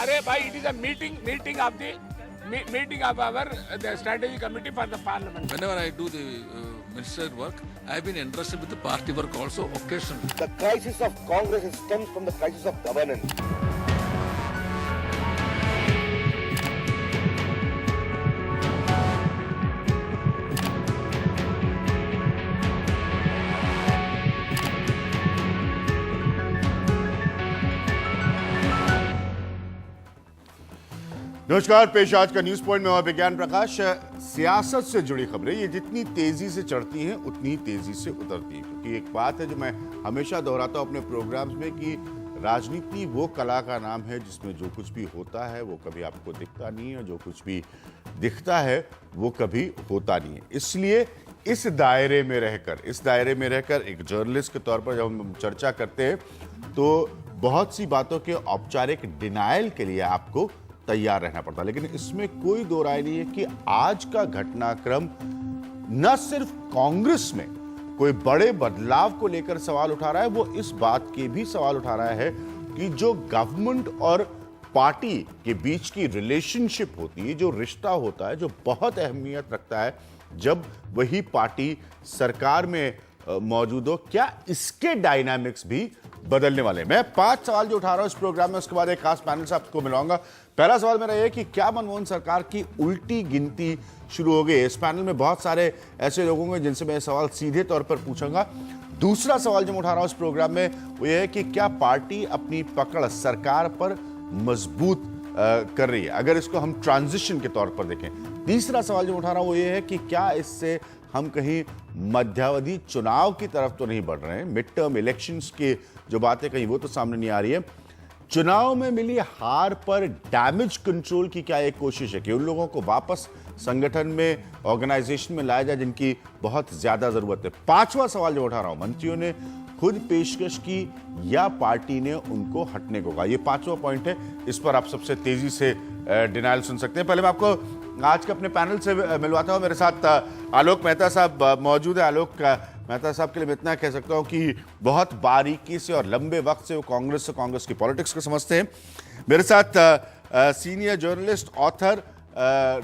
अरे भाई, it is a meeting of our the strategy committee for the parliament. Whenever I do the ministerial work, I have been interested with the party work also occasionally. The crisis of Congress stems from the crisis of governance. नमस्कार, पेश आज का news point में और विज्ञान प्रकाश। सियासत से जुड़ी खबरें ये जितनी तेजी से चढ़ती हैं उतनी तेजी से उतरती हैं, क्योंकि एक बात है जो मैं हमेशा दोहराता हूं अपने प्रोग्राम्स में कि राजनीति वो कला का नाम है जिसमें जो कुछ भी होता है वो कभी आपको दिखता नहीं है, जो कुछ भी दिखता है वो कभी होता नहीं है। इसलिए इस दायरे में रहकर एक जर्नलिस्ट के तौर पर जब हम चर्चा करते हैं तो बहुत सी बातों के औपचारिक डिनायल के लिए आपको तैयार रहना पड़ता है। लेकिन इसमें कोई दो राय नहीं है कि आज का घटनाक्रम न सिर्फ कांग्रेस में कोई बड़े बदलाव को लेकर सवाल उठा रहा है, वो इस बात के भी सवाल उठा रहा है कि जो गवर्नमेंट और पार्टी के बीच की रिलेशनशिप होती है, जो रिश्ता होता है, जो बहुत अहमियत रखता है जब वही पार्टी सरकार में मौजूद हो, क्या इसके डायनामिक्स भी बदलने वाले। मैं 5 सवाल जो उठा रहा हूं इस प्रोग्राम में, उसके बाद एक खास पैनल से आपको मिलाऊंगा। पहला सवाल मेरा यह कि क्या मनमोहन सरकार की उल्टी गिनती शुरू हो गई। इस पैनल में बहुत सारे ऐसे लोग होंगे जिनसे मैं सवाल सीधे तौर पर पूछूंगा। दूसरा सवाल जो मैं उठा रहा हूं इस प्रोग्राम में वो यह है कि क्या पार्टी अपनी पकड़ सरकार पर मजबूत कर रही है, अगर इसको हम ट्रांजिशन के तौर पर देखें। तीसरा सवाल जो उठा रहा हूं वो ये है कि क्या इससे हम कहीं मध्यावधि चुनाव की तरफ तो नहीं बढ़ रहे हैं। मिड टर्म इलेक्शंस की जो बातें कहीं वो तो सामने नहीं आ रही है। चुनाव में मिली हार पर डैमेज कंट्रोल की क्या एक कोशिश है कि उन लोगों को वापस संगठन में, ऑर्गेनाइजेशन में लाया जाए जिनकी बहुत ज्यादा जरूरत है। पांचवा सवाल जो उठा रहा हूं, मंत्रियों ने खुद पेशकश की या पार्टी ने उनको हटने को कहा, ये पांचवा पॉइंट है। इस पर आप सबसे तेजी से डिनायल सुन सकते हैं। पहले मैं आपको आज के अपने पैनल से मिलवाता हूं। मेरे साथ आलोक मेहता साहब मौजूद है। आलोक मेहता साहब के लिए मैं इतना कह सकता हूं कि बहुत बारीकी से और लंबे वक्त से वो कांग्रेस की पॉलिटिक्स को समझते हैं। मेरे साथ senior journalist author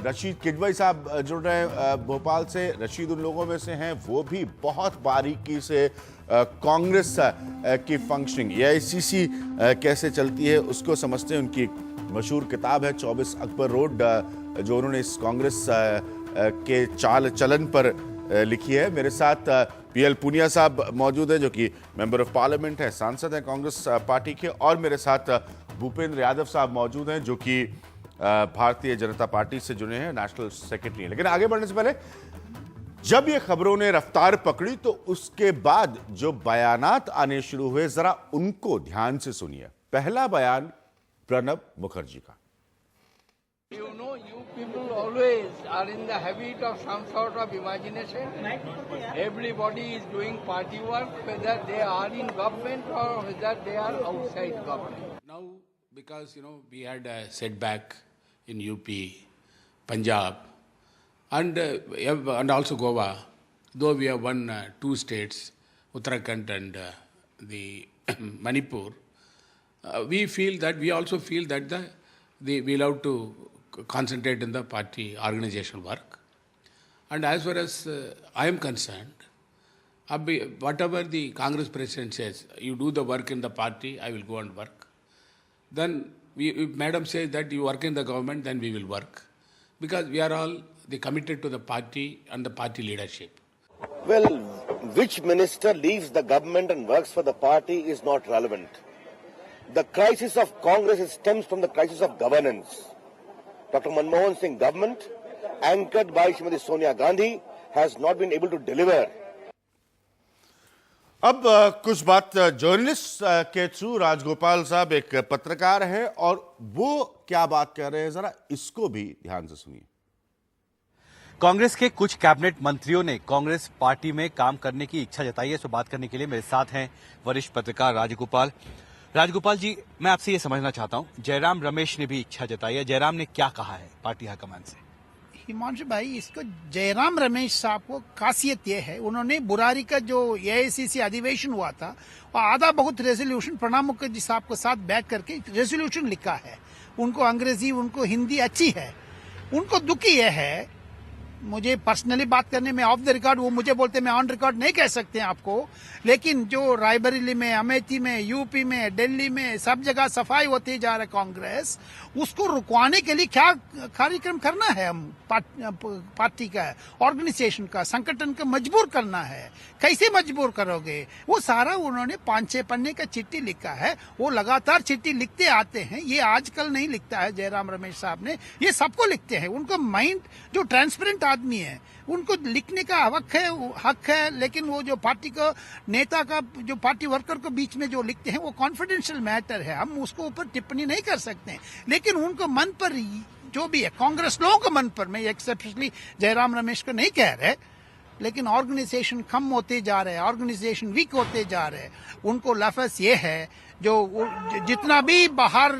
Rashid Kidwai साहब जुड़ रहे हैं भोपाल से। रशीद उन लोगों में से हैं वो भी बहुत बारीकी से कांग्रेस की फंक्शनिंग, AICC कैसे चलती है उसको समझते हैं। उनकी मशहूर किताब है 24 अकबर रोड, जो उन्होंने इस कांग्रेस के चाल चलन पर लिखी है। मेरे साथ PL पूनिया साहब मौजूद हैं जो कि मेंबर ऑफ पार्लियामेंट है, सांसद हैं कांग्रेस पार्टी के। और मेरे साथ भूपेंद्र यादव साहब मौजूद हैं जो कि भारतीय जनता पार्टी से जुड़े हैं, नेशनल सेक्रेटरी हैं। लेकिन आगे बढ़ने से पहले, जब ये खबरों ने रफ्तार पकड़ी तो उसके बाद जो बयानात आने शुरू हुए, जरा उनको ध्यान से सुनिए। पहला बयान प्रणब मुखर्जी का। You know, you people always are in the habit of some sort of imagination. Everybody is doing party work, whether they are in government or whether they are outside government. Now, because we had a setback in UP, Punjab, and also Goa, though we have won 2 states, Uttarakhand and the Manipur, we also feel that we'll have to concentrate in the party organizational work. And as far as I am concerned, whatever the Congress president says, you do the work in the party, I will go and work. Then if Madam says that you work in the government, then we will work. Because we are all committed to the party and the party leadership. Well, which minister leaves the government and works for the party is not relevant. The crisis of Congress stems from the crisis of governance. Dr. Manmohan Singh government, anchored by Srimati Sonia Gandhi, has not been able to deliver. अब कुछ बात journalist के through, Rajagopal साहब एक पत्रकार है और वो क्या बात कर रहे हैं, जरा इसको भी ध्यान से सुनिए। कांग्रेस के कुछ कैबिनेट मंत्रियों ने कांग्रेस पार्टी में काम करने की इच्छा जताई है। इसको बात करने के लिए मेरे साथ हैं वरिष्ठ पत्रकार राजगोपाल। राजगोपाल जी, मैं आपसे ये समझना चाहता हूं, जयराम रमेश ने भी इच्छा जताई है, जयराम ने क्या कहा है पार्टी हाईकमान से? हिमांशु भाई, इसको जयराम रमेश साहब को खासियत यह है, उन्होंने बुरारी का जो AICC अधिवेशन हुआ था और आधा बहुत रेजोल्यूशन प्रणब मुखर्जी साहब के साथ बैठ करके रेजोल्यूशन लिखा है। उनको अंग्रेजी, उनको हिंदी अच्छी है। उनको दुखी ये है, मुझे पर्सनली बात करने में ऑफ द रिकॉर्ड, वो मुझे बोलते मैं ऑन रिकॉर्ड नहीं कह सकते हैं आपको, लेकिन जो रायबरेली में, अमेठी में, यूपी में, दिल्ली में सब जगह सफाई होती जा रहा है कांग्रेस, उसको रुकवाने के लिए क्या कार्यक्रम करना है? हम पार्टी का, ऑर्गेनाइजेशन का, संगठन का मजबूर करना है। कैसे मजबूर करोगे? वो सारा उन्होंने 5-6 पन्ने का चिट्ठी लिखा है, वो लगातार चिट्ठी लिखते आते हैं। ये आजकल नहीं लिखता है जयराम रमेश साहब ने, ये सबको लिखते हैं। उनको माइंड जो ट्रांसपेरेंट आदमी है, उनको लिखने का हक है, लेकिन वो जो पार्टी को नेता का, जो पार्टी वर्कर को बीच में जो लिखते हैं वो कॉन्फिडेंशियल मैटर है, हम उसको ऊपर टिप्पणी नहीं कर सकते हैं। लेकिन उनको मन पर जो भी है, कांग्रेस लोगों के मन पर, मैं एक्सेप्शनली जयराम रमेश को नहीं कह रहे, लेकिन ऑर्गेनाइजेशन कम होते जा रहे हैं, ऑर्गेनाइजेशन वीक होते जा रहे हैं। उनको लफ्ज़ ये है, जो जितना भी बाहर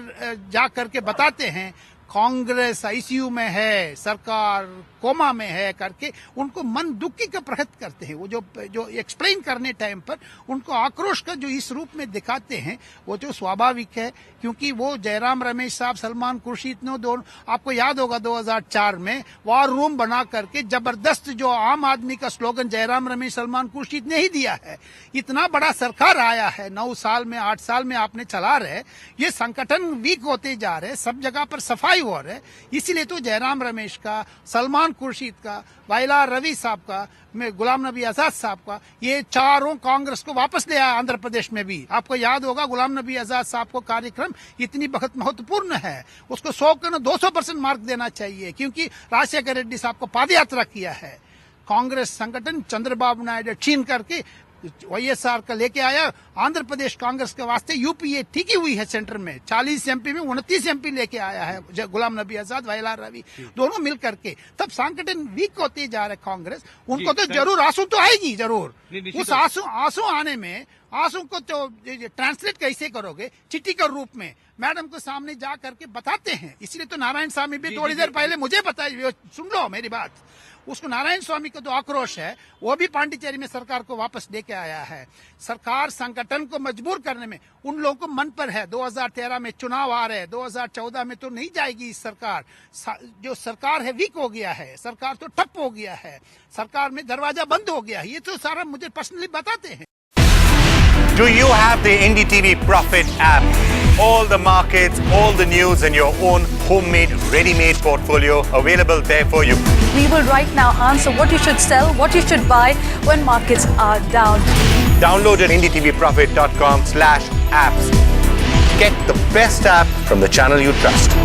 जा करके बताते हैं कांग्रेस आईसीयू में है, सरकार कोमा में है करके, उनको मन दुखी का प्रकट करते हैं। वो जो एक्सप्लेन करने टाइम पर उनको आक्रोश का जो इस रूप में दिखाते हैं, वो जो स्वाभाविक है, क्योंकि वो जयराम रमेश साहब, सलमान खुर्शीद ने दोनों, आपको याद होगा 2004 में वॉर रूम बना करके जबरदस्त जो आम आदमी का स्लोगन जयराम रमेश, सलमान खुर्शीद ने ही दिया है। इतना बड़ा सरकार आया है 9 साल में, 8 साल में आपने चला रहे, ये संगठन वीक होते जा रहे, सब जगह पर सफाई हो रहे। इसीलिए तो जयराम रमेश का, सलमान खुर्शीद का, वायला रवि साहब का, गुलाम नबी आजाद साहब का, ये चारों कांग्रेस को वापस ले आया आंध्र प्रदेश में भी। आपको याद होगा गुलाम नबी आजाद साहब को कार्यक्रम इतनी बहुत महत्वपूर्ण है, उसको 200% मार्क देना चाहिए, क्योंकि राजशेखर रेड्डी साहब को पादयात्रा किया है। कांग्रेस संगठन चंद्रबाबू नायडू छीन करके वाईएसआर का लेके आया आंध्र प्रदेश कांग्रेस के वास्ते। यूपी ये ठीक ही हुई है सेंटर में, 40 एमपी में 29 एमपी लेके आया है गुलाम नबी आजाद, वायला रवि दोनों मिल करके। तब संगठन वीक होते जा रहे कांग्रेस, उनको तो जरूर आंसू तो आएगी जरूर। उस आंसू आने में, आंसू को तो ट्रांसलेट कैसे करोगे? चिट्ठी के रूप में मैडम को सामने जा करके बताते हैं। इसलिए तो नारायण स्वामी भी थोड़ी देर पहले मुझे बताइए, सुन लो मेरी बात, उसको नारायण स्वामी को तो आक्रोश है, वो भी पांडिचेरी में सरकार को वापस लेके आया है। सरकार संगठन को मजबूर करने में उन लोगों को मन पर है। 2013 में चुनाव आ रहे हैं, 2014 में तो नहीं जाएगी इस सरकार। जो सरकार है वीक हो गया है, सरकार तो ठप हो गया है, सरकार में दरवाजा बंद हो गया है। ये तो सारा मुझे पर्सनली बताते हैं। Do you have the NDTV Profit app? All the markets, all the news in your own homemade, ready-made portfolio available there for you. We will right now answer what you should sell, what you should buy when markets are down. Download at ndtvprofit.com/apps. Get the best app from the channel you trust.